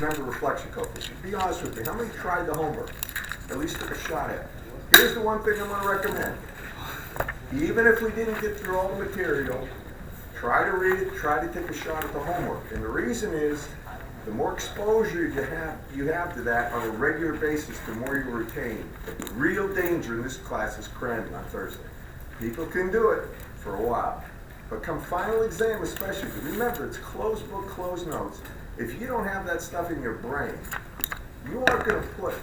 remember reflection coefficient? Be honest with me. How many tried the homework? At least took a shot at it. Here's the one thing I'm going to recommend. Even if we didn't get through all the material, try to read it, try to take a shot at the homework. And the reason is, the more exposure you have to that on a regular basis, the more you retain. But the real danger in this class is cramming on Thursday. People can do it for a while. But come final exam especially, remember it's closed book, closed notes. If you don't have that stuff in your brain, you aren't going to put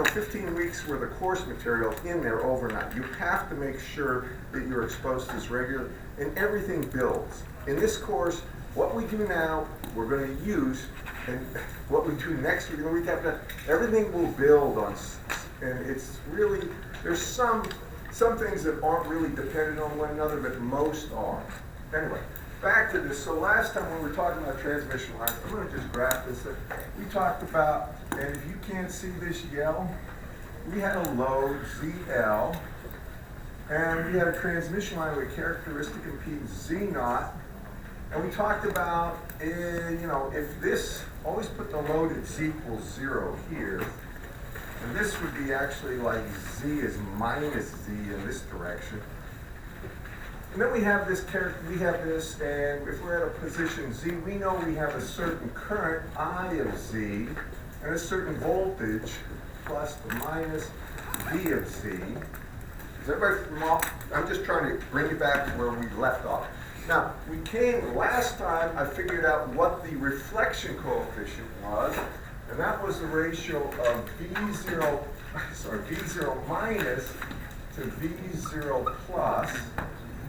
15 weeks worth of course material in there overnight. You have to make sure that you're exposed to this regularly, and everything builds. In this course, what we do now, we're going to use, and what we do next week, and the week after that, everything will build on, and it's really, there's some things that aren't really dependent on one another, but most are. Anyway, back to this. So last time when we were talking about transmission lines, I'm going to just graph this. We talked about, and if you can't see this yellow, we had a load ZL, and we had a transmission line with characteristic impedance Z0, and we talked about, if this, always put the load at Z equals 0 here, and this would be actually like Z is minus Z in this direction. And then we have this, and if we're at a position Z, we know we have a certain current, I of Z, and a certain voltage, plus the minus V of Z. Is everybody I'm just trying to bring you back to where we left off. Now, last time I figured out what the reflection coefficient was, and that was the ratio of V0 minus to V0 plus.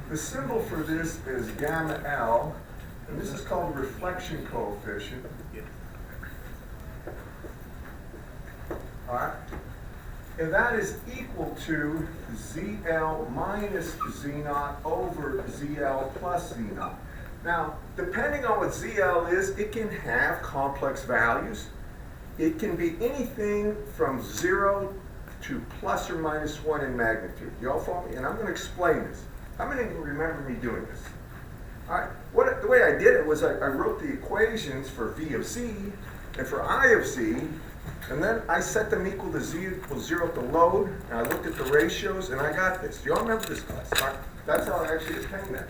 The symbol for this is gamma L, and this is called the reflection coefficient. All right? And that is equal to ZL minus Z0 over ZL plus Z0. Now, depending on what ZL is, it can have complex values. It can be anything from 0 to plus or minus 1 in magnitude. You all follow me? And I'm going to explain this. How many of you remember me doing this? All right. The way I did it was I wrote the equations for V of Z and for I of Z, and then I set them equal to Z equals 0 at the load, and I looked at the ratios, and I got this. Do you all remember this class? All right. That's how I actually obtained that.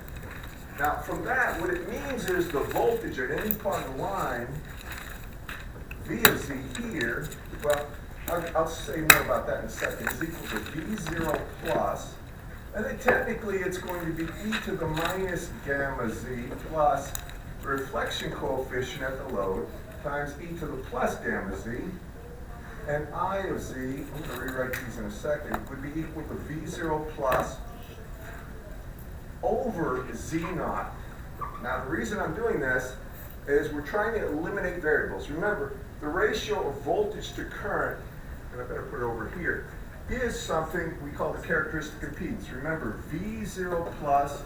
Now, from that, what it means is the voltage at any part of the line, V of Z here, well, I'll say more about that in a second, is equal to V0 plus, and then technically it's going to be e to the minus gamma Z plus the reflection coefficient at the load times e to the plus gamma Z, and I of Z, I'm going to rewrite these in a second, would be equal to V0 plus over Z0. Now the reason I'm doing this is we're trying to eliminate variables. Remember, the ratio of voltage to current, and I better put it over here, is something we call the characteristic impedance. Remember, V0 plus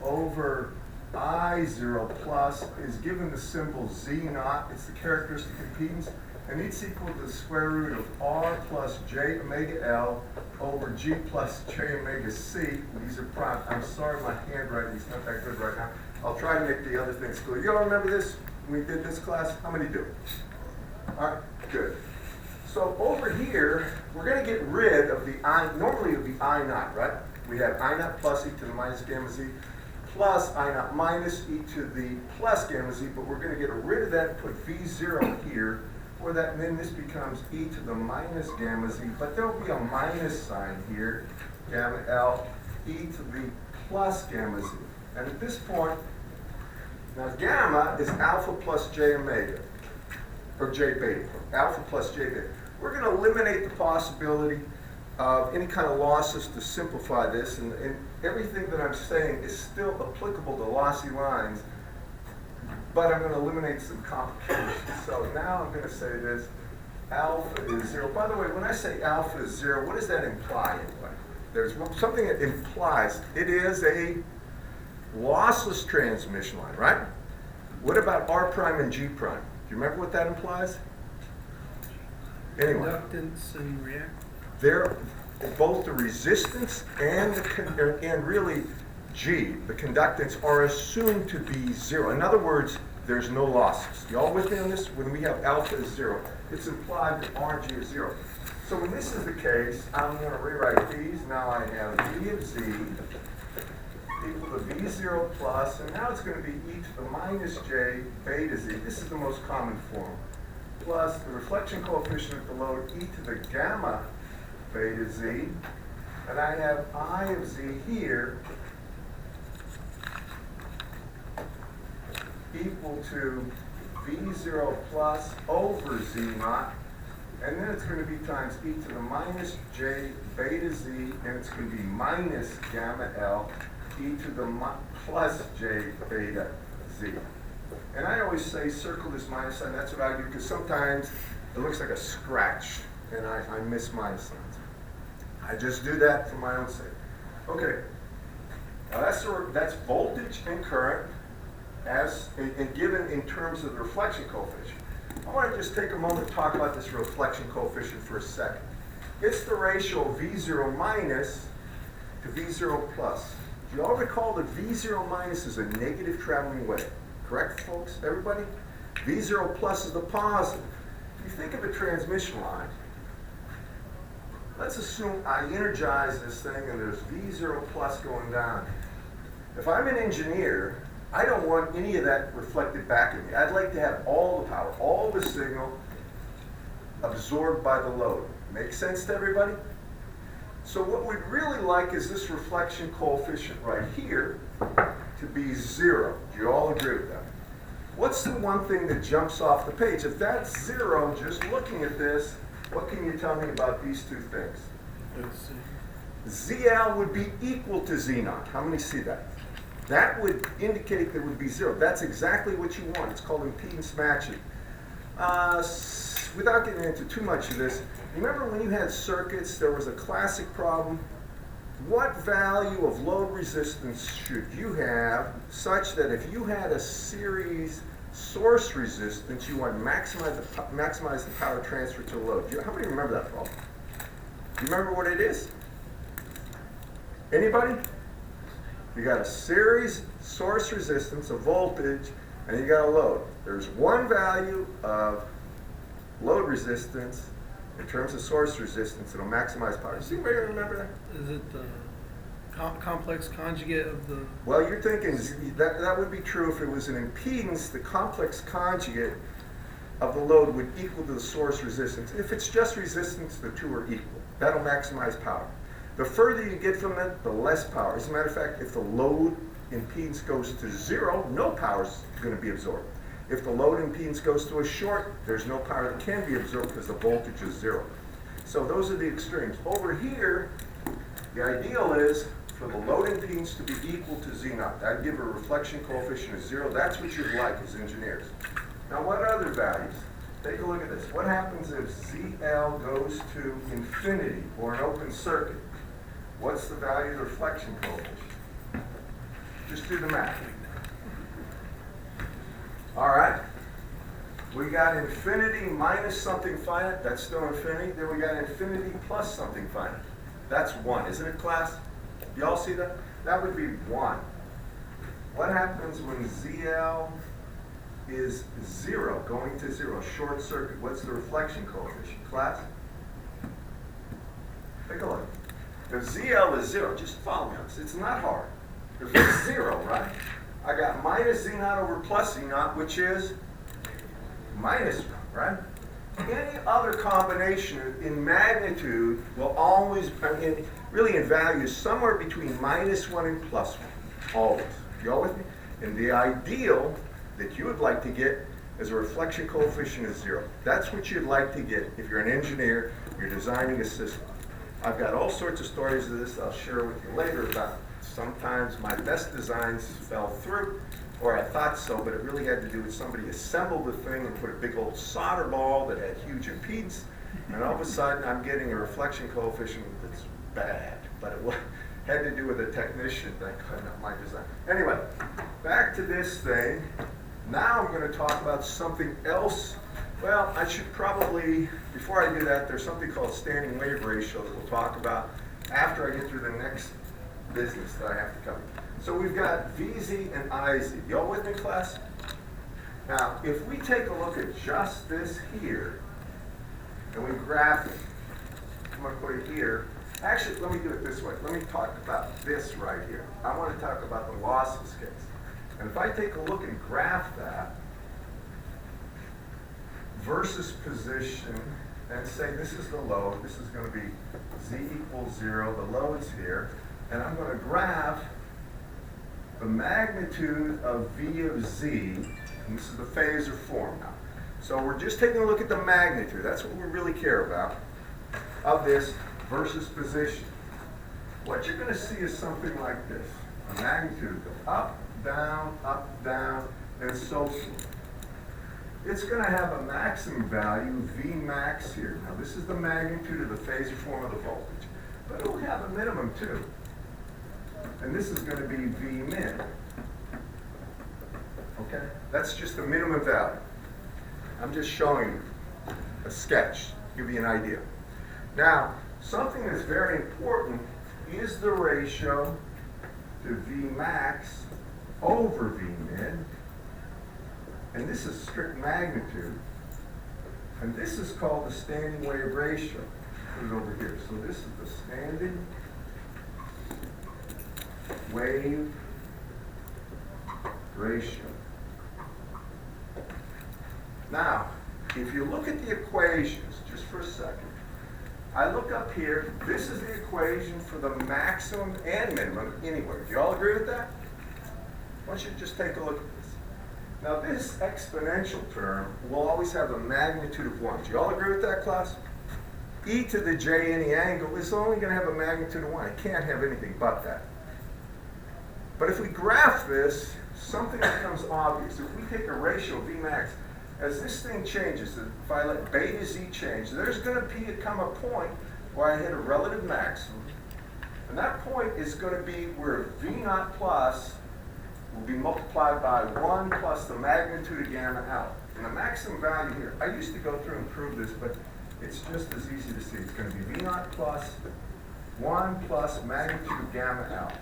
over I0 plus is given the symbol Z0. It's the characteristic impedance, and it's equal to the square root of R plus J omega L over G plus J omega C. These are prime. I'm sorry, my handwriting is not that good right now. I'll try to make the other things clear. You all remember this? When we did this class? How many do? All right, good. So over here, we're going to get rid of the I, normally it would be I naught, right? We have I naught plus e to the minus gamma Z plus I naught minus e to the plus gamma Z, but we're going to get rid of that and put V0 here, or that, and then this becomes e to the minus gamma Z, but there will be a minus sign here, gamma L, e to the plus gamma Z. And at this point, now gamma is alpha plus J omega, or J beta, alpha plus J beta. We're going to eliminate the possibility of any kind of losses to simplify this, and everything that I'm saying is still applicable to lossy lines, but I'm going to eliminate some complications. So now I'm going to say this, alpha is 0. By the way, when I say alpha is 0, what does that imply anyway? There's something that implies it is a lossless transmission line, right? What about R prime and G prime? Do you remember what that implies? Anyway, Inductance and reactance. They're both the resistance and really G, the conductance, are assumed to be 0. In other words, there's no losses. Y'all with me on this? When we have alpha is 0, it's implied that RG is 0. So when this is the case, I'm going to rewrite these. Now I have V of Z equal to V0 plus, and now it's going to be e to the minus j beta Z. This is the most common form. Plus the reflection coefficient at the load e to the gamma beta Z. And I have I of Z here equal to V0 plus over Z naught. And then it's going to be times e to the minus j beta Z, and it's going to be minus gamma L e to the plus j beta Z. And I always say circle this minus sign. That's what I do, because sometimes it looks like a scratch, and I miss minus signs. I just do that for my own sake. Okay, now that's voltage and current as and given in terms of the reflection coefficient. I want to just take a moment to talk about this reflection coefficient for a second. It's the ratio of V0 minus to V0 plus. Do you all recall that V0 minus is a negative traveling wave? Correct, folks? Everybody? V0 plus is the positive. If you think of a transmission line, let's assume I energize this thing and there's V0 plus going down. If I'm an engineer, I don't want any of that reflected back at me. I'd like to have all the power, all the signal absorbed by the load. Make sense to everybody? So what we'd really like is this reflection coefficient right here to be 0. Do you all agree with that? What's the one thing that jumps off the page? If that's 0, just looking at this, what can you tell me about these two things? ZL would be equal to Z naught. How many see that? That would indicate there would be 0. That's exactly what you want. It's called impedance matching. Without getting into too much of this, remember when you had circuits, there was a classic problem. What value of load resistance should you have such that if you had a series source resistance, you want to maximize the power transfer to the load? How many remember that problem? Do you remember what it is? Anybody? You got a series source resistance, a voltage, and you got a load. There's one value of load resistance in terms of source resistance that'll maximize power. Does anybody remember that? Is it the complex conjugate of the... Well, you're thinking that would be true if it was an impedance. The complex conjugate of the load would equal to the source resistance. If it's just resistance, the two are equal. That'll maximize power. The further you get from it, the less power. As a matter of fact, if the load impedance goes to 0, no power is going to be absorbed. If the load impedance goes to a short, there's no power that can be absorbed because the voltage is 0. So those are the extremes. Over here, the ideal is for the load impedance to be equal to Z naught. That'd give a reflection coefficient of 0. That's what you'd like as engineers. Now, what other values? Take a look at this. What happens if ZL goes to infinity or an open circuit? What's the value of the reflection coefficient? Just do the math. All right. We got infinity minus something finite. That's still infinity. Then we got infinity plus something finite. That's 1, isn't it, class? You all see that? That would be 1. What happens when ZL is 0, going to 0, short circuit? What's the reflection coefficient, class? Take a look. If ZL is 0, just follow me on this. It's not hard. If it's 0, right? I got minus Z naught over plus Z naught, which is minus 1, right? Any other combination in magnitude will always, really in value, somewhere between minus 1 and plus 1. Always. You all with me? And the ideal that you would like to get is a reflection coefficient of 0. That's what you'd like to get if you're an engineer, you're designing a system. I've got all sorts of stories of this I'll share with you later about sometimes my best designs fell through, or I thought so, but it really had to do with somebody assembled the thing and put a big old solder ball that had huge impedance, and all of a sudden I'm getting a reflection coefficient that's bad, but it had to do with a technician that cut up my design. Anyway, back to this thing. Now I'm going to talk about something else. Well, I should probably, before I do that, there's something called standing wave ratio that we'll talk about after I get through the next business that I have to cover. So we've got VZ and IZ. Y'all with me, class? Now, if we take a look at just this here, and we graph it, I'm going to put it here. Actually, let me do it this way. Let me talk about this right here. I want to talk about the lossless case. And if I take a look and graph that versus position, and say this is the load, this is going to be z equals 0, the load's here, and I'm going to graph the magnitude of v of z, and this is the phasor form now. So we're just taking a look at the magnitude, that's what we really care about, of this versus position. What you're going to see is something like this. A magnitude of up, down, and so forth. It's going to have a maximum value, V max here. Now this is the magnitude of the phasor form of the voltage. But it will have a minimum too. And this is going to be V min. Okay? That's just the minimum value. I'm just showing you a sketch, give you an idea. Now, something that's very important is the ratio to V max over V min. And this is strict magnitude. And this is called the standing wave ratio. Put it over here. So this is the standing wave ratio. Now, if you look at the equations, just for a second, I look up here, this is the equation for the maximum and minimum anywhere. Do you all agree with that? Why don't you just take a look at this? Now this exponential term will always have a magnitude of 1. Do you all agree with that, class? E to the j any angle is only going to have a magnitude of 1. It can't have anything but that. But if we graph this, something becomes obvious. If we take a ratio V max, as this thing changes, if I let beta z change, there's going to come a point where I hit a relative maximum. And that point is going to be where V naught plus will be multiplied by 1 plus the magnitude of gamma out. And the maximum value here, I used to go through and prove this, but it's just as easy to see. It's going to be V naught plus 1 plus magnitude of gamma out.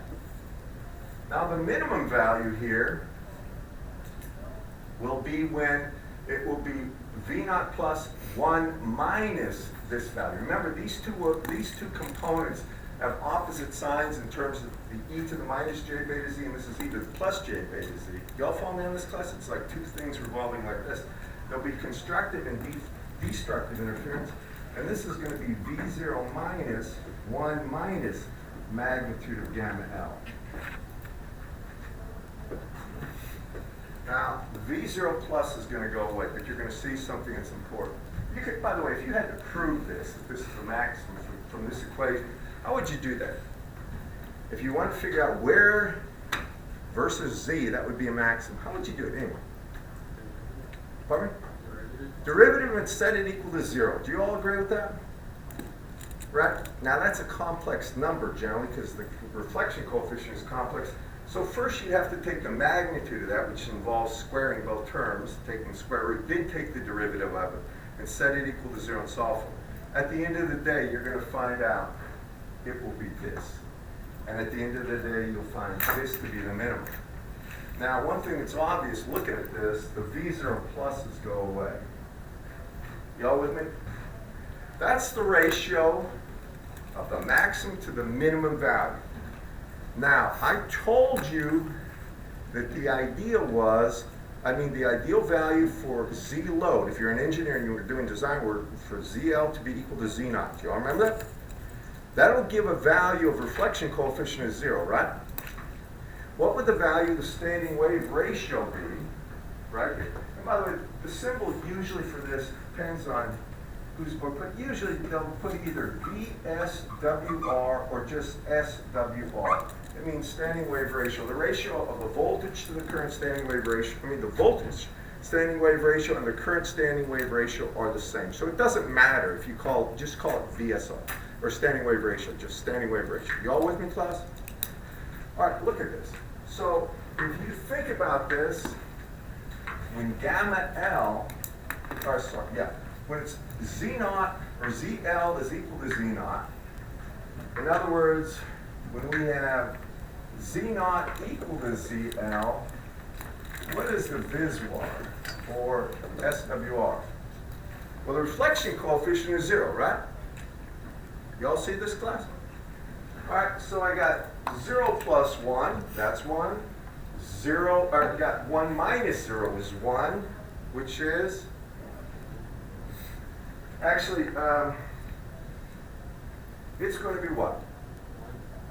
Now the minimum value here will be when it will be V naught plus 1 minus this value. Remember, these two components have opposite signs in terms of the e to the minus j beta z, and this is e to the plus j beta z. Y'all follow me on this class? It's like two things revolving like this. There'll be constructive and destructive interference, and this is going to be V0 minus 1 minus magnitude of gamma L. Now, the V0 plus is going to go away, but you're going to see something that's important. You could, by the way, if you had to prove this, if this is the maximum from this equation, how would you do that? If you want to figure out where versus z, that would be a maximum. How would you do it anyway? Pardon me? Derivative and set it equal to 0. Do you all agree with that? Right? Now that's a complex number generally because the reflection coefficient is complex. So first you have to take the magnitude of that, which involves squaring both terms, taking the square root, then take the derivative of it, and set it equal to 0 and solve for it. At the end of the day, you're going to find out it will be this. And at the end of the day, you'll find this to be the minimum. Now, one thing that's obvious looking at this, the V0 pluses go away. Y'all with me? That's the ratio of the maximum to the minimum value. Now, I told you that the ideal the ideal value for Z load, if you're an engineer and you were doing design work, for ZL to be equal to Z naught. Do y'all remember that? That'll give a value of reflection coefficient as 0, right? What would the value of the standing wave ratio be, right? And by the way, the symbol usually for this depends on whose book, but usually they'll put either VSWR or just SWR. It means standing wave ratio. The ratio of the voltage to the current standing wave ratio, the voltage standing wave ratio and the current standing wave ratio are the same. So it doesn't matter if you just call it VSR or standing wave ratio, just standing wave ratio. You all with me, class? All right, look at this. So if you think about this, when gamma L, when it's Z naught or ZL is equal to Z naught, in other words, when we have Z naught equal to ZL, what is the VSWR? or SWR. Well, the reflection coefficient is 0, right? You all see this, class? All right, so I got 0 plus 1, that's 1. 0, or I got 1 minus 0 is 1, which is, actually, it's going to be what?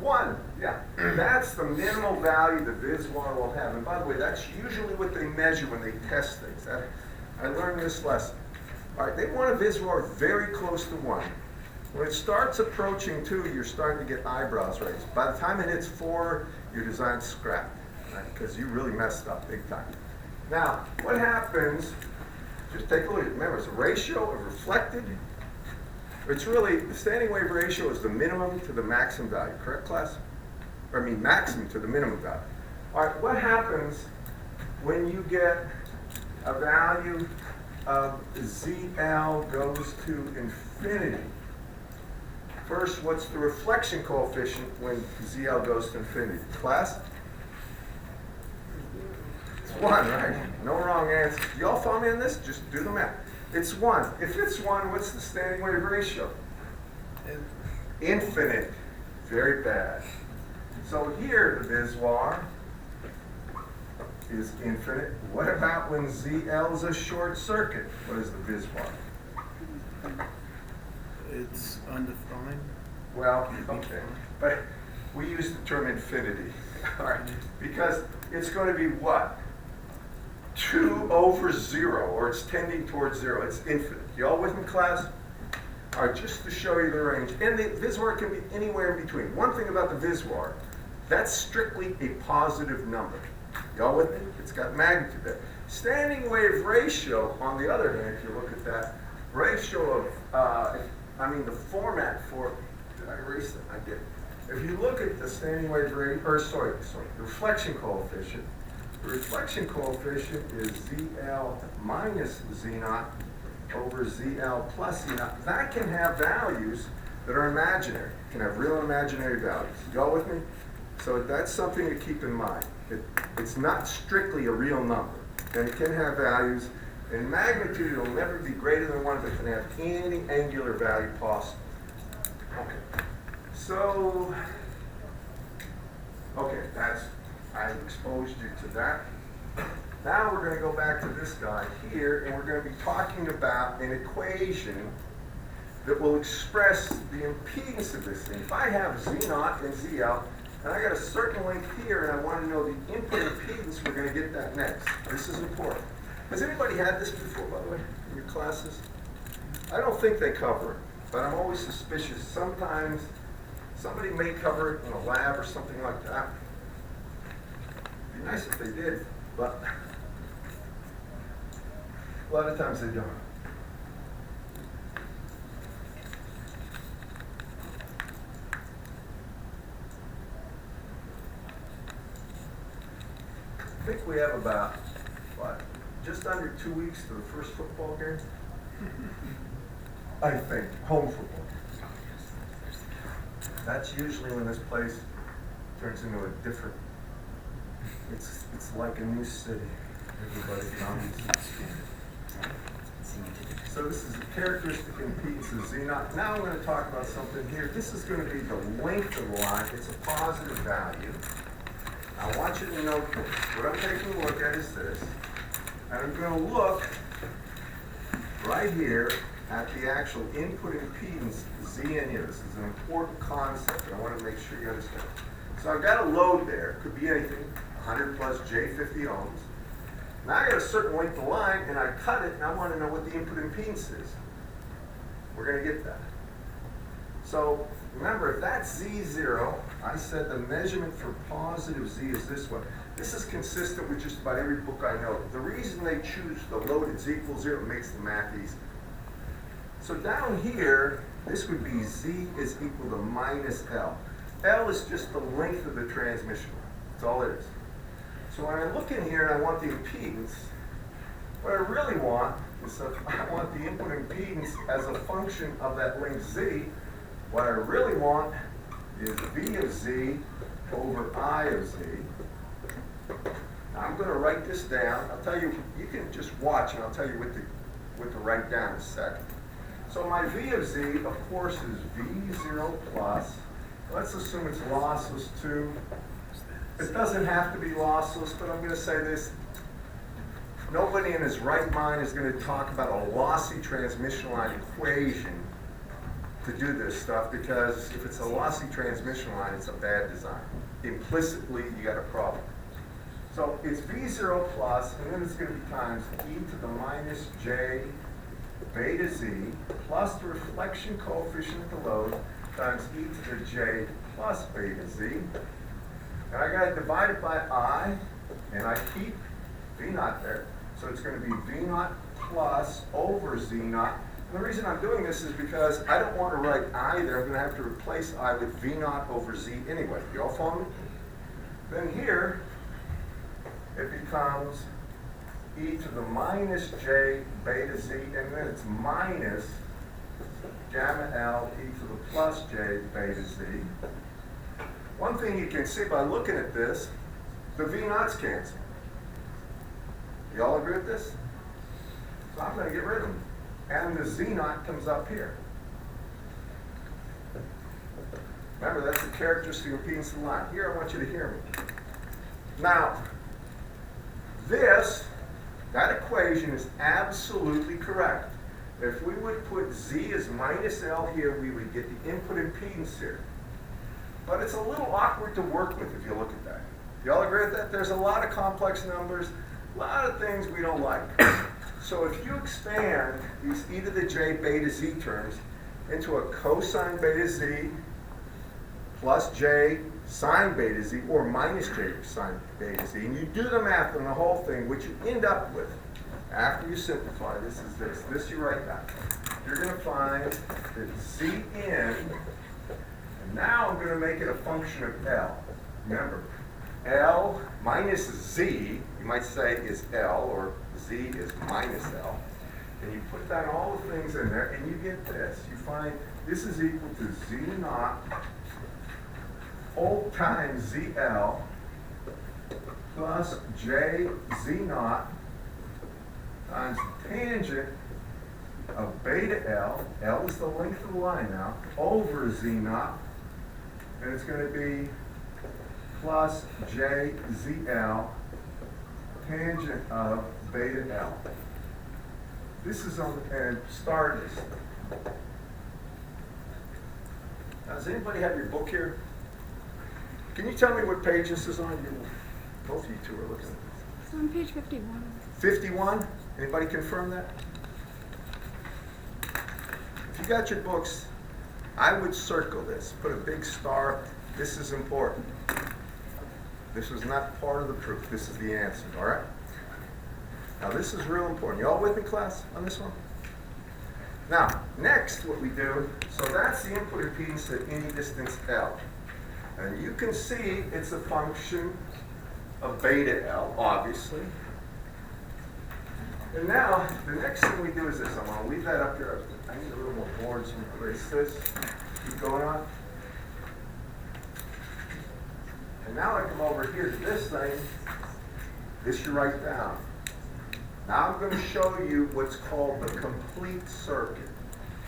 1, yeah. That's the minimal value the VisWar will have. And by the way, that's usually what they measure when they test things. I learned this lesson. All right, they want a VisWar very close to 1. When it starts approaching 2, you're starting to get eyebrows raised. By the time it hits 4, your design's scrapped, right? Because you really messed up big time. Now, what happens, just take a look. Remember, it's a ratio of reflected. It's really, the standing wave ratio is the minimum to the maximum value, correct, class? Or I mean, maximum to the minimum value. All right, what happens when you get a value of ZL goes to infinity? First, what's the reflection coefficient when ZL goes to infinity? Class? It's 1, right? No wrong answer. You all follow me on this? Just do the math. It's 1. If it's 1, what's the standing wave ratio? Infinite. Very bad. So here, the VisWar is infinite. What about when ZL is a short circuit? What is the VisWar? It's undefined. Well, okay, but we use the term infinity, all right, because it's going to be what? 2 over 0, or it's tending towards 0. It's infinite. You all with me, class? All right, just to show you the range. And the VisWar can be anywhere in between. One thing about the VisWar, that's strictly a positive number. You all with me? It's got magnitude there. Standing wave ratio, on the other hand, if you look at that, ratio of, the format for, did I erase it? I did. If you look at the standing wave rate, the reflection coefficient, the reflection coefficient is ZL minus Z naught over ZL plus Z naught. That can have values that are imaginary. It can have real and imaginary values. You all with me? So that's something to keep in mind. It's not strictly a real number. And it can have values. In magnitude, it'll never be greater than 1, but it can have any angular value possible. Okay. So, I exposed you to that. Now we're going to go back to this guy here, and we're going to be talking about an equation that will express the impedance of this thing. If I have Z naught and ZL, and I got a certain length here, and I want to know the input impedance, we're going to get that next. This is important. Has anybody had this before, by the way, in your classes? I don't think they cover it, but I'm always suspicious. Sometimes somebody may cover it in a lab or something like that. It'd be nice if they did, but a lot of times they don't. I think we have about, just under 2 weeks to the first football game. I think, home football. That's usually when this place turns into a different, it's like a new city. Everybody comes. So this is the characteristic impedance of Z naught. Now I'm going to talk about something here. This is going to be the length of the line. It's a positive value. I want you to note this. What I'm taking a look at is this. And I'm going to look right here at the actual input impedance, Z in here. This is an important concept, and I want to make sure you understand. So I've got a load there. It could be anything, 100 plus J50 ohms. Now I got a certain length of line, and I cut it, and I want to know what the input impedance is. We're going to get that. So remember, if that's Z0, I said the measurement for positive Z is this one. This is consistent with just about every book I know. The reason they choose the loaded Z equals 0 makes the math easy. So down here, this would be Z is equal to minus L. L is just the length of the transmission line. That's all it is. So when I look in here and I want the impedance, what I really want is I want the input impedance as a function of that length Z. What I really want is V of Z over I of Z. I'm going to write this down. I'll tell you, you can just watch and I'll tell you what to write down in a second. So my V of Z, of course, is V0 plus. Let's assume it's lossless too. It doesn't have to be lossless, but I'm going to say this. Nobody in his right mind is going to talk about a lossy transmission line equation to do this stuff, because if it's a lossy transmission line, it's a bad design. Implicitly, you got a problem. So it's V0 plus, and then it's going to be times e to the minus j beta z plus the reflection coefficient of the load times e to the j plus beta z. And I got to divide it by I, and I keep V naught there. So it's going to be V naught plus over Z naught. And the reason I'm doing this is because I don't want to write I there. I'm going to have to replace I with V naught over Z anyway. You all follow me? Then here, it becomes e to the minus j beta z, and then it's minus gamma L e to the plus j beta z. One thing you can see by looking at this, the V naughts cancel. You all agree with this? So I'm going to get rid of them. And the Z naught comes up here. Remember, that's the characteristic impedance of the line. Here, I want you to hear me. Now, that equation is absolutely correct. If we would put Z as minus L here, we would get the input impedance here. But it's a little awkward to work with if you look at that. You all agree with that? There's a lot of complex numbers, a lot of things we don't like. So if you expand these e to the j beta z terms into a cosine beta z plus j sine beta z, or minus j sine beta z, and you do the math on the whole thing, what you end up with after you simplify this is this. This you write down. You're going to find that z in, and now I'm going to make it a function of L. Remember, L minus z, you might say, is L, or z is minus L. And you put down all the things in there, and you get this. You find this is equal to z naught whole times zl plus j z naught times tangent of beta L. L is the length of the line now, over z naught. And it's going to be plus j zl tangent of beta L. This is on, and star this. Now, does anybody have your book here? Can you tell me what page this is on? Both of you two are looking at this. It's on page 51. 51? Anybody confirm that? If you got your books, I would circle this. Put a big star. This is important. This was not part of the proof. This is the answer, all right? Now, this is real important. You all with me, class, on this one? Now, next, what we do, so that's the input impedance at any distance L. And you can see it's a function of beta L, obviously. And now, the next thing we do is this. I'm going to leave that up here. I need a little more boards to replace this. Keep going on. And now I come over here to this thing. This you write down. Now I'm going to show you what's called the complete circuit.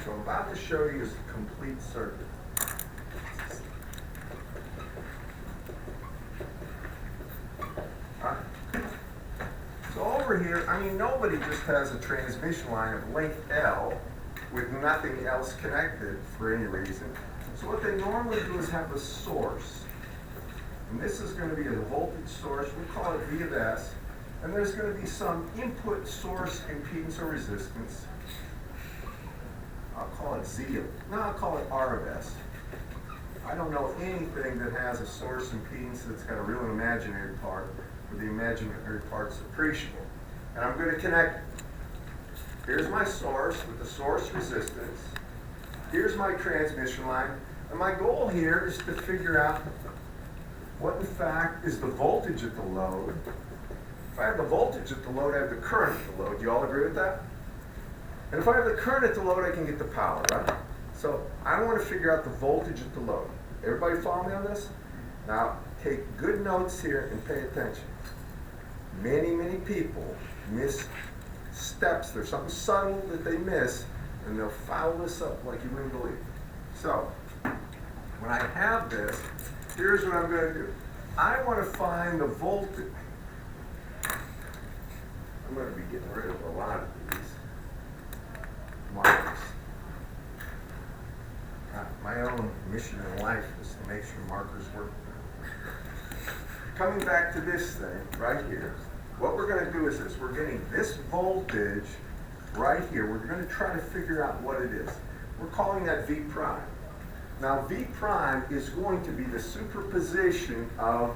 So I'm about to show you is the complete circuit. So over here, I mean, nobody just has a transmission line of length L with nothing else connected for any reason. So what they normally do is have a source. And this is going to be a voltage source. We call it V of S. And there's going to be some input source impedance or resistance. I'll call it Z. No, I'll call it R of S. I don't know anything that has a source impedance that's got a real imaginary part, where the imaginary part's appreciable. And I'm going to connect. Here's my source with the source resistance. Here's my transmission line. And my goal here is to figure out what, in fact, is the voltage at the load. If I have the voltage at the load, I have the current at the load. Do you all agree with that? And if I have the current at the load, I can get the power, right? So I want to figure out the voltage at the load. Everybody follow me on this? Now, take good notes here and pay attention. many people miss steps. There's something subtle that they miss, and they'll foul this up like you wouldn't believe. So, when I have this, here's what I'm going to do. I want to find the voltage. I'm going to be getting rid of a lot of these markers. My own mission in life is to make sure markers work. Coming back to this thing right here, what we're going to do is this. We're getting this voltage right here. We're going to try to figure out what it is. We're calling that V prime. Now V prime is going to be the superposition of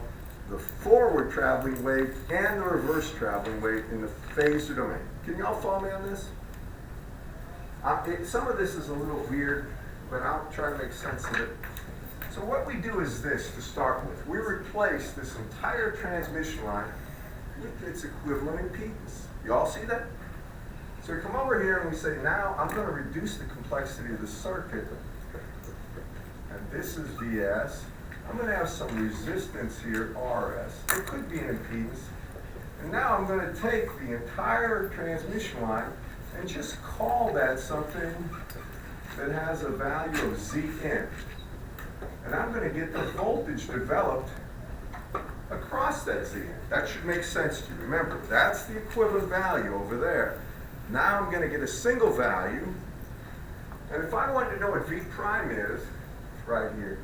the forward traveling wave and the reverse traveling wave in the phasor domain. Can you all follow me on this? Some of this is a little weird, but I'll try to make sense of it. So what we do is this to start with. We replace this entire transmission line with its equivalent impedance. You all see that? So we come over here and we say, now I'm going to reduce the complexity of the circuit. And this is Vs. I'm going to have some resistance here, Rs. It could be an impedance. And now I'm going to take the entire transmission line and just call that something that has a value of Zn. And I'm going to get the voltage developed across that Zn. That should make sense to you. Remember, that's the equivalent value over there. Now I'm going to get a single value. And if I wanted to know what V prime is, right here,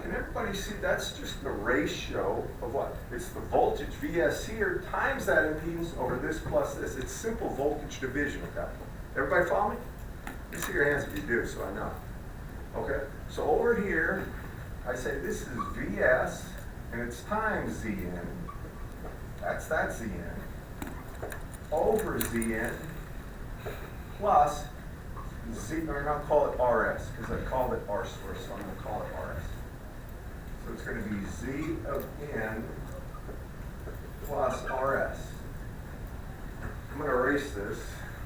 can everybody see that's just the ratio of what? It's the voltage Vs here times that impedance over this plus this. It's simple voltage division at that point. Everybody follow me? You see your hands if you do, so I know. Okay, so over here, I say this is Vs, and it's times Zn. That's that Zn. Over Zn plus Z, or I'll call it Rs, because I called it R source, so I'm going to call it Rs. So it's going to be Z of N plus Rs. I'm going to erase this,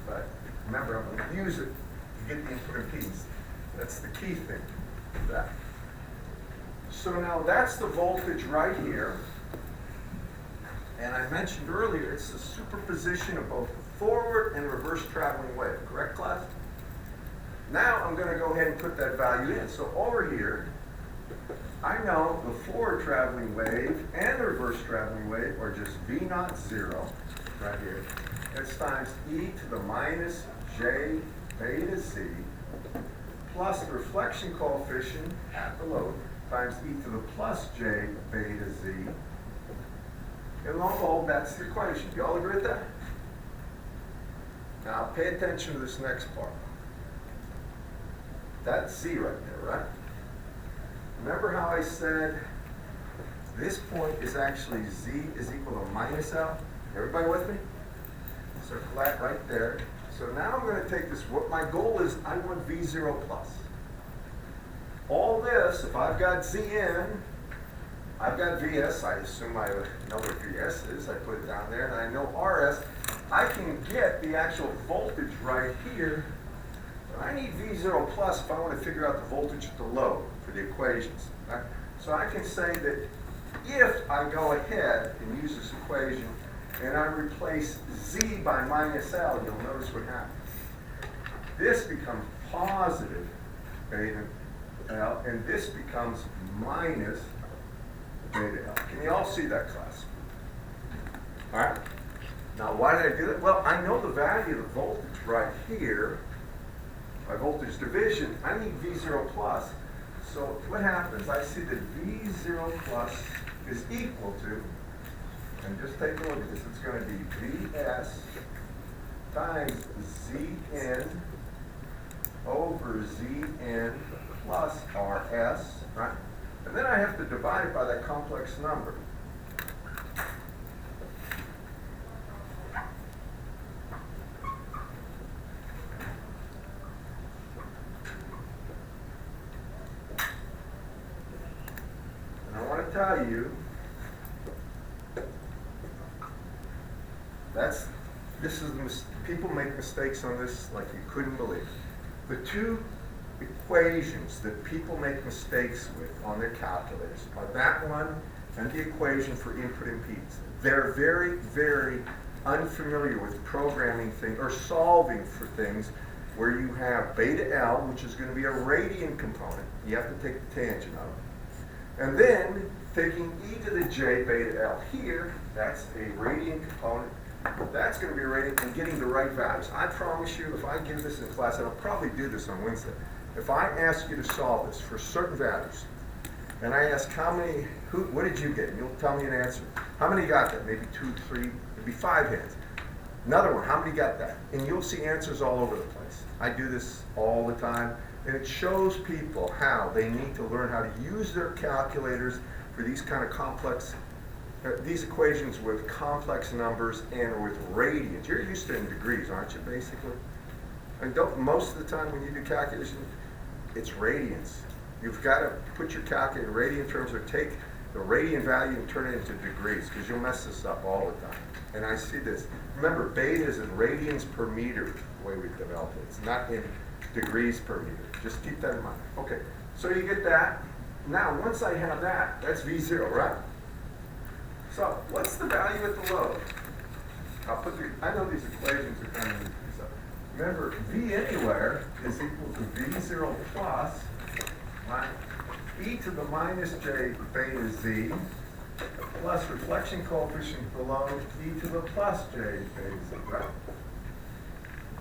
but remember, I'm going to use it to get the input impedance. That's the key thing. That. So now that's the voltage right here. And I mentioned earlier, it's the superposition of both the forward and reverse traveling wave. Correct, class? Now I'm going to go ahead and put that value in. So over here, I know the forward traveling wave and the reverse traveling wave are just V naught 0 right here. It's times e to the minus j beta z plus the reflection coefficient at the load times e to the plus j beta z. And lo and behold, that's the equation. Do you all agree with that? Now pay attention to this next part. That's Z right there, right? Remember how I said this point is actually Z is equal to minus L? Everybody with me? Circle that right there. So now I'm going to take this, what my goal is, I want V0 plus. All this, if I've got Zn, I've got Vs, I assume I know what Vs is, I put it down there, and I know Rs, I can get the actual voltage right here. But I need V0 plus if I want to figure out the voltage at the load for the equations. Right? So I can say that if I go ahead and use this equation and I replace Z by minus L, you'll notice what happens. This becomes positive beta L, and this becomes minus beta L. Can you all see that, class? All right. Now, why did I do that? Well, I know the value of the voltage right here. By voltage division, I need V0 plus. So what happens? I see that V0 plus is equal to, and just take a look at this, it's going to be Vs times Zn over Zn plus Rs, right? And then I have to divide it by that complex number. And I want to tell you, people make mistakes on this like you couldn't believe. The two equations that people make mistakes with on their calculators are that one and the equation for input impedance. they're very, very unfamiliar with programming things or solving for things where you have beta L, which is going to be a radian component. You have to take the tangent of it. And then taking e to the j beta L here, that's a radian component. That's going to be a radian, and getting the right values. I promise you, if I give this in class, and I'll probably do this on Wednesday, if I ask you to solve this for certain values, and I ask how many, what did you get? And you'll tell me an answer. How many got that? Maybe 2, 3, maybe 5 hands. Another one, how many got that? And you'll see answers all over the place. I do this all the time, and it shows people how they need to learn how to use their calculators for these kind of complex, these equations with complex numbers and with radians. You're used to it in degrees, aren't you, basically? And don't, most of the time when you do calculation, it's radians. You've got to put your calculator in radian terms or take the radian value and turn it into degrees, because you'll mess this up all the time. And I see this. Remember, beta is in radians per meter, the way we've developed it. It's not in degrees per meter. Just keep that in mind. Okay, so you get that. Now, once I have that, that's V0, right? So, what's the value at the load? I know these equations are kind of, so remember, V anywhere is equal to V0 plus e to the minus j beta z plus reflection coefficient below e to the plus j beta z, right?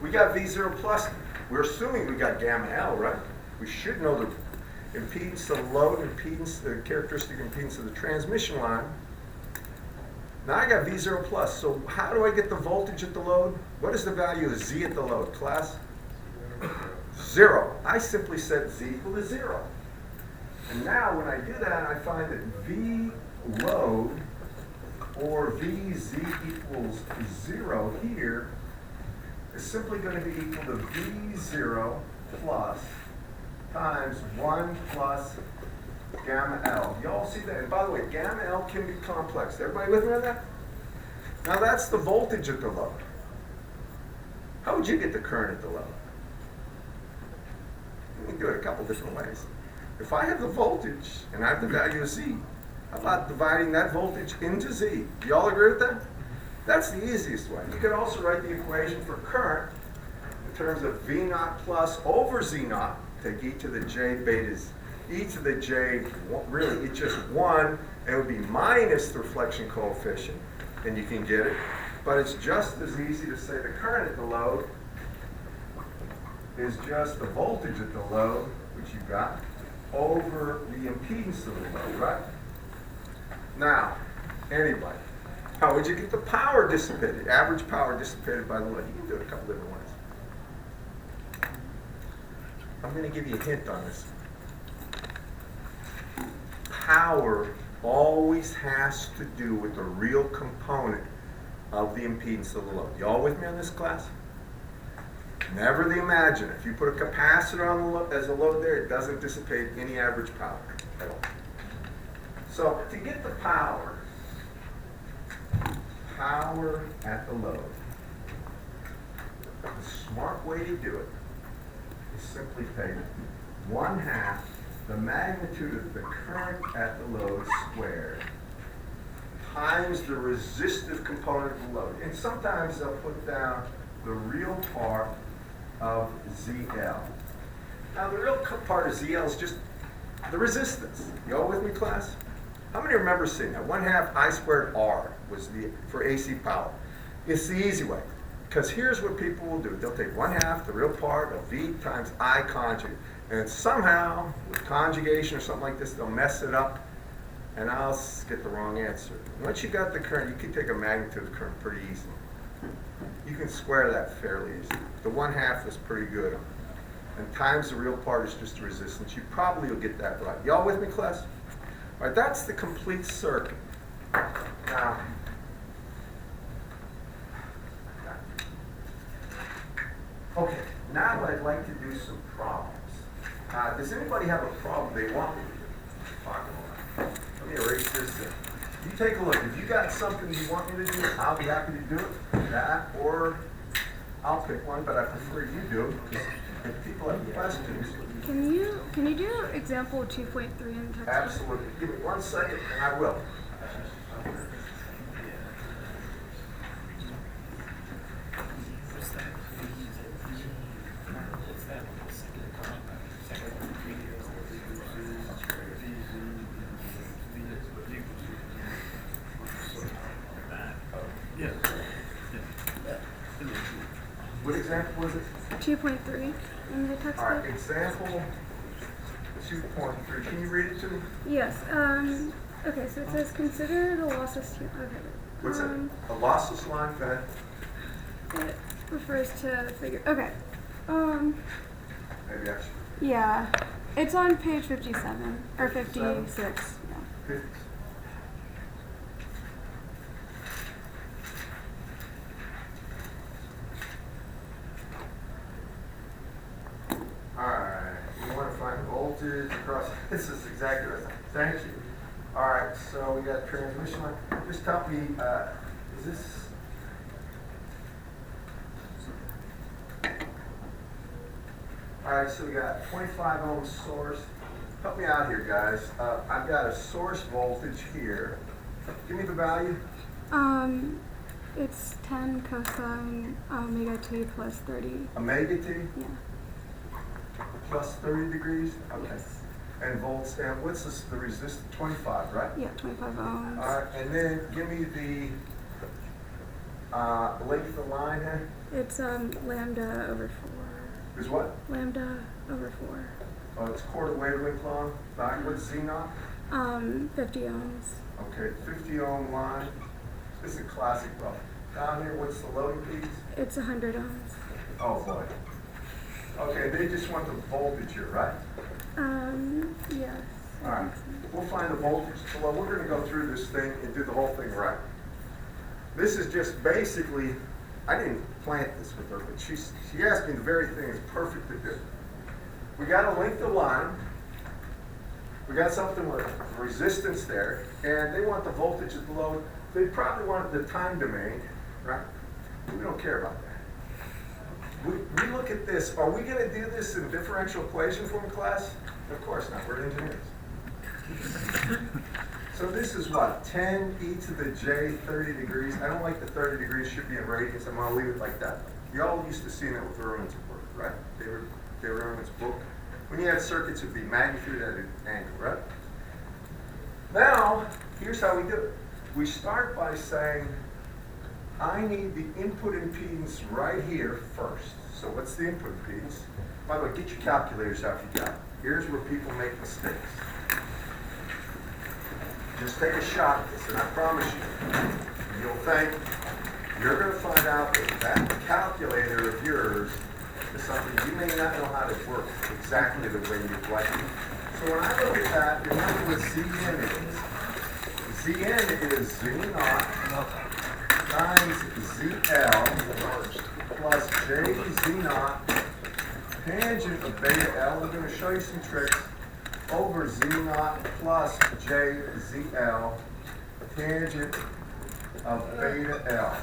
We got V0 plus. We're assuming we got gamma L, right? We should know the impedance of the load, impedance, the characteristic impedance of the transmission line. Now I got V0 plus. So how do I get the voltage at the load? What is the value of Z at the load, class? 0. I simply said Z equal to 0. And now when I do that, I find that V load or VZ equals 0 here is simply going to be equal to V0 plus times 1 plus gamma L. You all see that? And by the way, gamma L can be complex. Everybody with me on that? Now that's the voltage at the load. How would you get the current at the load? You can do it a couple different ways. If I have the voltage and I have the value of Z, how about dividing that voltage into Z? Do y'all agree with that? That's the easiest way. You could also write the equation for current in terms of V naught plus over Z naught. Take e to the j betas. E to the j, really, it's just 1. It would be minus the reflection coefficient, and you can get it. But it's just as easy to say the current at the load is just the voltage at the load, which you got, over the impedance of the load, right? Now, anybody, how would you get the power dissipated, average power dissipated by the load? You can do it a couple different ways. I'm going to give you a hint on this. Power always has to do with the real component of the impedance of the load. You all with me on this, class? Never the imagine. If you put a capacitor on the as a load there, it doesn't dissipate any average power at all. So to get the power at the load, the smart way to do it is simply take 1/2 the magnitude of the current at the load squared times the resistive component of the load. And sometimes they'll put down the real part of ZL. Now the real part of ZL is just the resistance. You all with me, class? How many remember seeing that? 1/2 I squared R was for AC power. It's the easy way. Because here's what people will do. They'll take 1/2 the real part of V times I conjugate. And somehow, with conjugation or something like this, they'll mess it up, and I'll get the wrong answer. Once you got the current, you can take a magnitude of the current pretty easily. You can square that fairly easily. The 1/2 is pretty good. And times the real part is just the resistance. You probably will get that right. Y'all with me, class? All right, that's the complete circuit. Now, okay, now I'd like to do some problems. Does anybody have a problem they want me to do? Talk about it. Let me erase this. You take a look. If you got something you want me to do, I'll be happy to do it. That, or I'll pick one, but I prefer you do. If people have questions. Can you do example 2.3 in the textbook? Absolutely. Give me 1 second, and I will. example was it? 2.3 in the All textbook. right, example 2.3. Can you read it to me? Yes. Okay, so it says consider the lossless. Okay. What's it? A lossless line? Go ahead. It refers to figure. Okay. Maybe I should. Yeah. It's on page 57 or 56. Yeah. 50. Alright, you want to find the voltage across, this is exactly what I thought. Thank you. Alright, so we got transmission line. Just tell me, is this? Alright, so we got 25 ohm source. Help me out here, guys. I've got a source voltage here. Give me the value. It's 10 cosine omega t plus 30. Omega t Yeah. plus 30 degrees? Okay. Yes. And volts, and what's this, the resistance? 25, right? Yeah, 25 ohms. Alright, and then give me the length of the line here. It's lambda over 4. Is what? Lambda over 4. Oh, it's quarter wavelength long. What's Z naught? 50 ohms. Okay, 50 ohm line. This is a classic problem. Down here, what's the loading piece? It's 100 ohms. Oh boy. Okay, they just want the voltage here, right? Yes. I Alright, think so. we'll find the voltage below. We're going to go through this thing and do the whole thing right. This is just basically, I didn't plant this with her, but she asked me the very thing is perfect to do. We got a length of line. We got something with resistance there, and they want the voltage at the load. They probably want the time domain, right? We don't care about that. We look at this. Are we going to do this in differential equation form, class? Of course not. We're engineers. So this is what? 10 e to the j 30 degrees. I don't like the 30 degrees. Should be in radians. I'm going to leave it like that. You all used to seeing it with Irwin's book, right? They were Irwin's book. When you had circuits, it would be magnitude at an angle, right? Now, here's how we do it. We start by saying, I need the input impedance right here first. So what's the input impedance? By the way, get your calculators out if you got it. Here's where people make mistakes. Just take a shot at this, and I promise you, you'll think, you're going to find out that that calculator of yours is something you may not know how to work exactly the way you'd like it. So when I look at that, remember what Zn is. Zn is Z naught times ZL plus J Z naught tangent of beta L. I'm going to show you some tricks. Over Z naught plus J ZL tangent of beta L.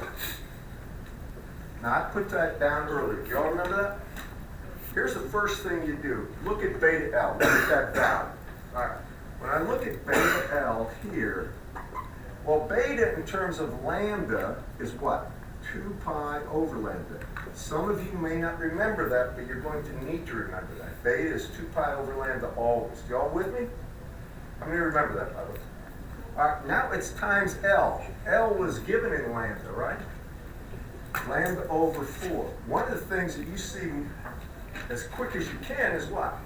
Now I put that down earlier. Do y'all remember that? Here's the first thing you do. Look at beta L. Look at that value. All right. When I look at beta L here, well, beta in terms of lambda is what? 2 pi over lambda. Some of you may not remember that, but you're going to need to remember that. Beta is 2 pi over lambda always. Y'all with me? How many remember that, by the way? All right, now it's times L. L was given in lambda, right? Lambda over 4. One of the things that you see as quick as you can is what?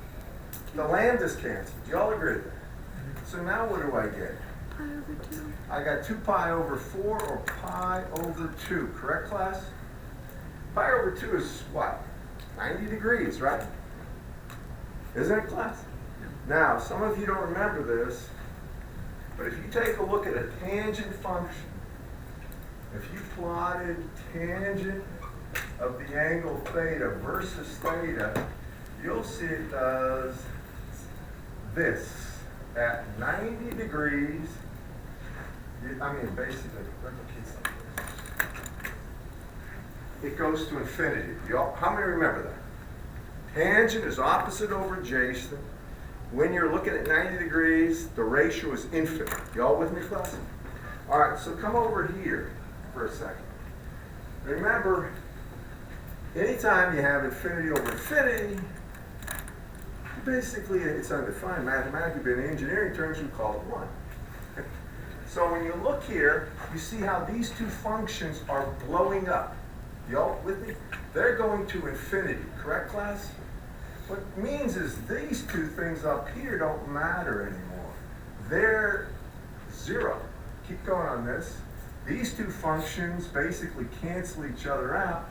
The lambdas cancel. Do y'all agree with that? So now what do I get? Pi over 2. I got 2 pi over 4 or pi over 2. Correct, class? Pi over 2 is what? 90 degrees, right? Isn't it, class? Now, some of you don't remember this, but if you take a look at a tangent function, if you plotted tangent of the angle theta versus theta, you'll see it does this. At 90 degrees, basically, it goes to infinity. How many remember that? Tangent is opposite over adjacent. When you're looking at 90 degrees, the ratio is infinite. Y'all with me, class? All right, so come over here for a second. Remember, anytime you have infinity over infinity, basically it's undefined mathematically, but in engineering terms we call it 1. So when you look here, you see how these two functions are blowing up. Y'all with me? they're going to infinity, correct, class? What it means is these two things up here don't matter anymore. They're zero. Keep going on this. These two functions basically cancel each other out.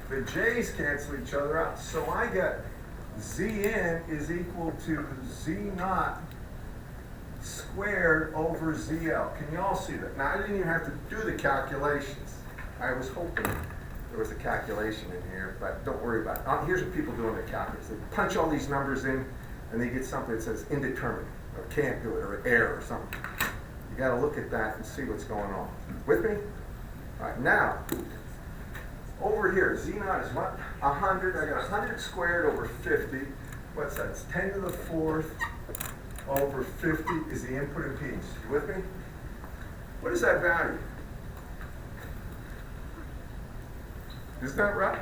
The j's cancel each other out. So I get Zn is equal to Z naught squared over ZL. Can you all see that? Now, I didn't even have to do the calculations. I was hoping there was a calculation in here, but don't worry about it. Here's what people do in the calculus. They punch all these numbers in, and they get something that says indeterminate, or can't do it, or error, or something. You got to look at that and see what's going on. With me? All right, now, over here, Z naught is what? 100. I got 100 squared over 50. What's that? It's 10 to the 4th over 50 is the input impedance. You with me? What is that value? Isn't that right?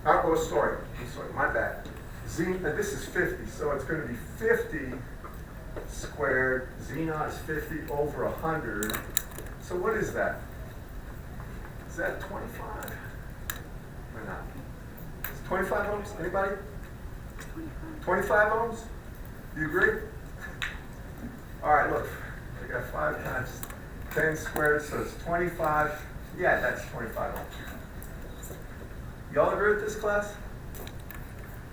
Oh, sorry. I'm sorry. My bad. This is 50, so it's going to be 50 squared. Z naught is 50 over 100. So what is that? Is that 25? Or not? Is 25 ohms? Anybody? 25 ohms? Do you agree? All right, look. I got 5 times 10 squared, so it's 25. Yeah, that's 25 ohms. Y'all agree with this, class?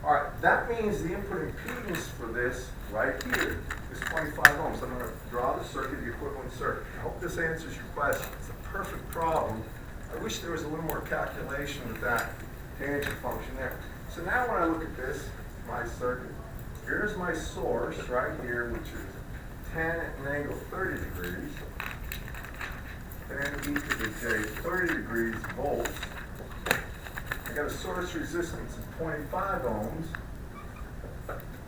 All right, that means the input impedance for this right here is 25 ohms. I'm going to draw the circuit, the equivalent circuit. I hope this answers your question. It's a perfect problem. I wish there was a little more calculation with that tangent function there. So now when I look at this, my circuit, here's my source right here, which is 10 at an angle 30 degrees. And e to the j 30 degrees volts. I got a source resistance of 25 ohms.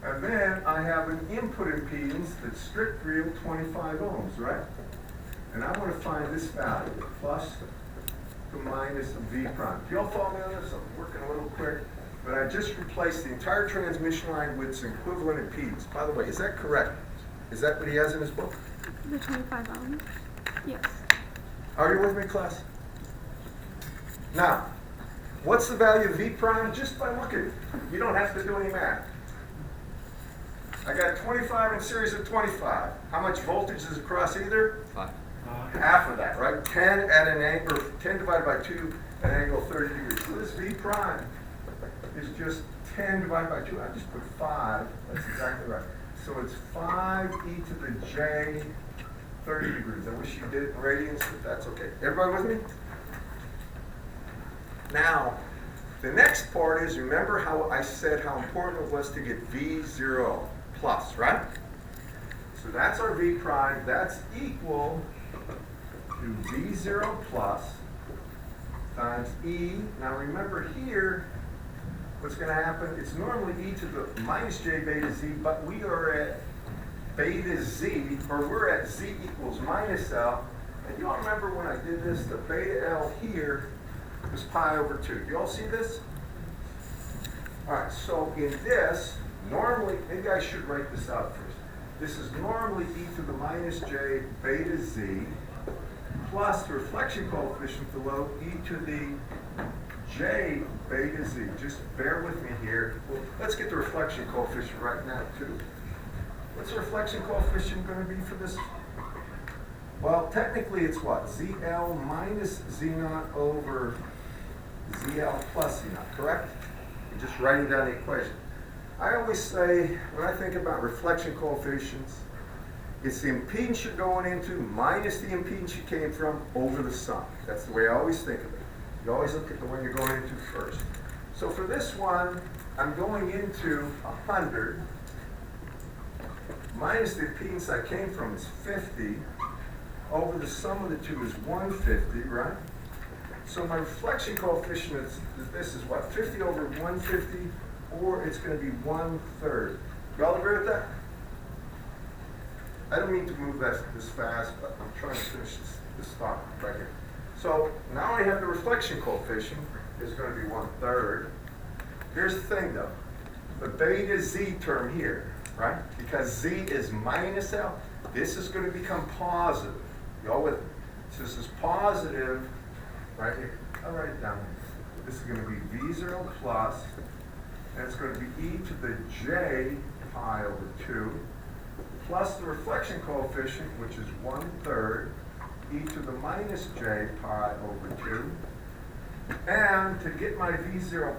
And then I have an input impedance that's strict real 25 ohms, right? And I want to find this value, plus to minus of V prime. Do y'all follow me on this? I'm working a little quick. But I just replaced the entire transmission line with some equivalent impedance. By the way, is that correct? Is that what he has in his book? The 25 ohms? Yes. Are you with me, class? Now, what's the value of V prime? Just by looking. You don't have to do any math. I got 25 in series of 25. How much voltage is across either? 5. Half of that, right? 10 at an angle, 10 divided by 2 at an angle 30 degrees. So this V prime is just 10 divided by 2. I just put 5. That's exactly right. So it's 5 e to the j 30 degrees. I wish you did it in radians, but that's okay. Everybody with me? Now, the next part is, remember how I said how important it was to get V0 plus, right? So that's our V prime. That's equal to V0 plus times E. Now remember here, what's going to happen, it's normally e to the minus j beta z, but we are at beta z, or we're at z equals minus L. And you all remember when I did this, the beta L here was pi over 2. You all see this? All right, so in this, normally, maybe I should write this out first. This is normally e to the minus j beta z plus the reflection coefficient below e to the j beta z. Just bear with me here. Well, let's get the reflection coefficient right now, too. What's the reflection coefficient going to be for this? Well, technically it's what? ZL minus Z naught over ZL plus Z naught, correct? You're just writing down the equation. I always say, when I think about reflection coefficients, it's the impedance you're going into minus the impedance you came from over the sum. That's the way I always think of it. You always look at the one you're going into first. So for this one, I'm going into 100 minus the impedance I came from is 50 over the sum of the two is 150, right? So my reflection coefficient is this is what, 50 over 150, or it's going to be 1/3. Y'all agree with that? I don't mean to move this fast, but I'm trying to finish this thought right here. So now I have the reflection coefficient is going to be 1/3. Here's the thing though, the beta z term here, right? Because z is minus L, this is going to become positive. Y'all with me? So this is positive right here. I'll write it down. This is going to be V0 plus, and it's going to be e to the j pi over 2, plus the reflection coefficient, which is 1/3, e to the minus j pi over 2. And to get my V0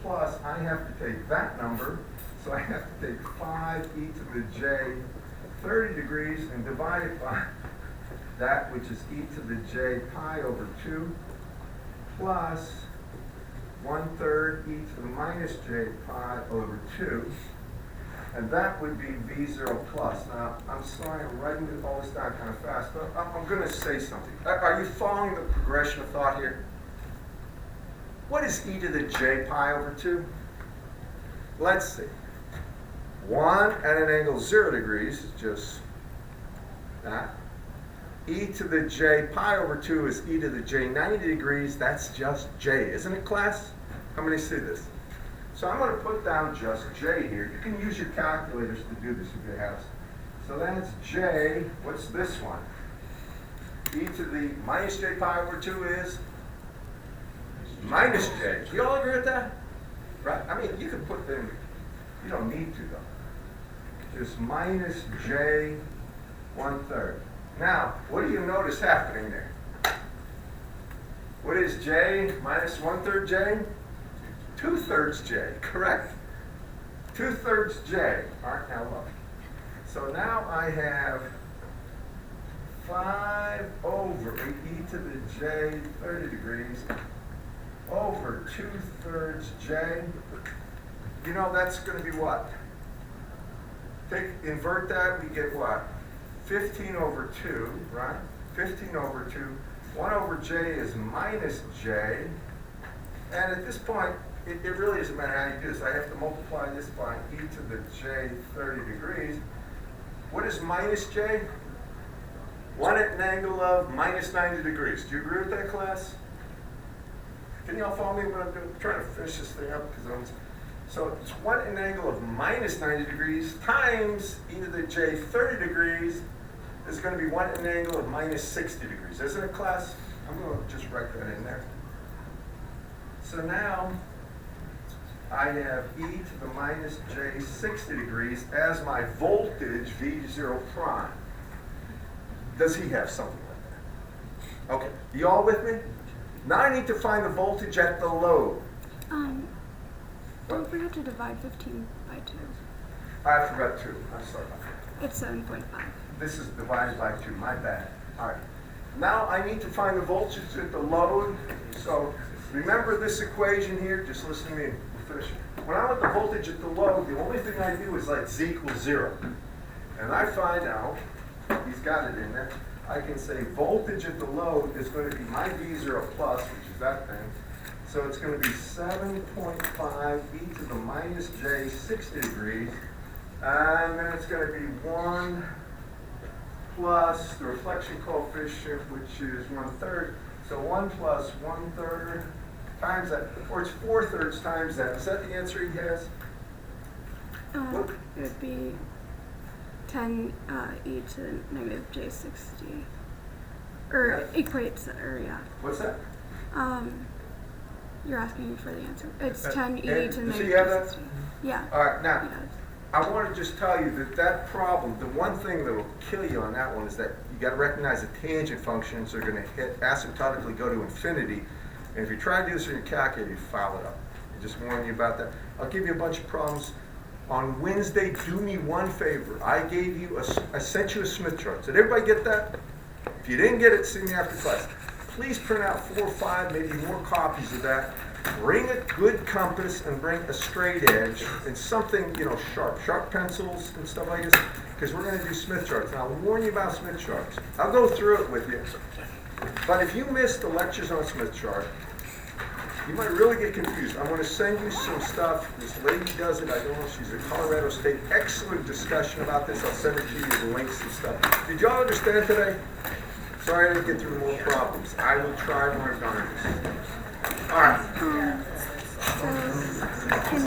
plus, I have to take that number, so I have to take 5 e to the j 30 degrees and divide it by that, which is e to the j pi over 2, plus 1/3 e to the minus j pi over 2, and that would be V0 plus. Now, I'm sorry, I'm writing all this down kind of fast, but I'm going to say something. Are you following the progression of thought here? What is e to the j pi over 2? Let's see. 1 at an angle 0 degrees is just that. E to the j pi over 2 is e to the j 90 degrees. That's just j, isn't it, class? How many see this? So I'm going to put down just j here. You can use your calculators to do this if you have. So that's j. What's this one? E to the minus j pi over 2 is minus j. Do you all agree with that? Right? I mean, you can put them, you don't need to though. Just minus j 1/3. Now, what do you notice happening there? What is j minus 1/3 j? 2/3 j, correct. 2/3 j. All right, now look. So now I have 5 over e to the j 30 degrees over 2/3 j. You know that's going to be what? Invert that, we get what? 15 over 2, right? 15 over 2. 1 over j is minus j. And at this point, it really doesn't matter how you do this. I have to multiply this by e to the j 30 degrees. What is minus j? 1 at an angle of minus 90 degrees. Do you agree with that, class? Can you all follow me when I'm doing? I'm trying to finish this thing up because so it's 1 at an angle of minus 90 degrees times e to the j 30 degrees is going to be 1 at an angle of minus 60 degrees. Isn't it, class? I'm going to just write that in there. So now I have e to the minus j 60 degrees as my voltage V0 prime. Does he have something like that? Okay, you all with me? Now I need to find the voltage at the load. Don't forget to divide 15 by 2. I forgot 2. I'm sorry about that. It's 7.5. This is divided by 2. My bad. All right. Now I need to find the voltage at the load. So remember this equation here. Just listen to me. We'll finish it. When I want the voltage at the load, the only thing I do is like z equals 0. And I find out, he's got it in there, I can say voltage at the load is going to be my V0 plus, which is that thing. So it's going to be 7.5 e to the minus j 60 degrees. And then it's going to be 1 plus the reflection coefficient, which is 1/3. So 1 plus 1/3 times that, or it's 4/3 times that. Is that the answer he has? It would be 10 e to the negative j 60. Or equates, or yeah. What's that? You're asking me for the answer. It's 10 e to the does he negative have j that? 60. Yeah. All right, now, He does. I want to just tell you that that problem, the one thing that will kill you on that one is that you got to recognize the tangent functions are going to hit asymptotically go to infinity. And if you try to do this in your calculator, you foul it up. I just warn you about that. I'll give you a bunch of problems. On Wednesday, do me one favor. I gave you I sent you a Smith chart. Did everybody get that? If you didn't get it, see me after class. Please print out 4 or 5, maybe more copies of that. Bring a good compass and bring a straight edge and something, sharp pencils and stuff like this, because we're going to do Smith charts. And I'll warn you about Smith charts. I'll go through it with you. But if you missed the lectures on Smith chart, you might really get confused. I'm going to send you some stuff. This lady does it. I don't know. She's at Colorado State. Excellent discussion about this. I'll send it to you, the links and stuff. Did y'all understand today? Sorry I didn't get through more problems. I will try my darndest. All right. So, can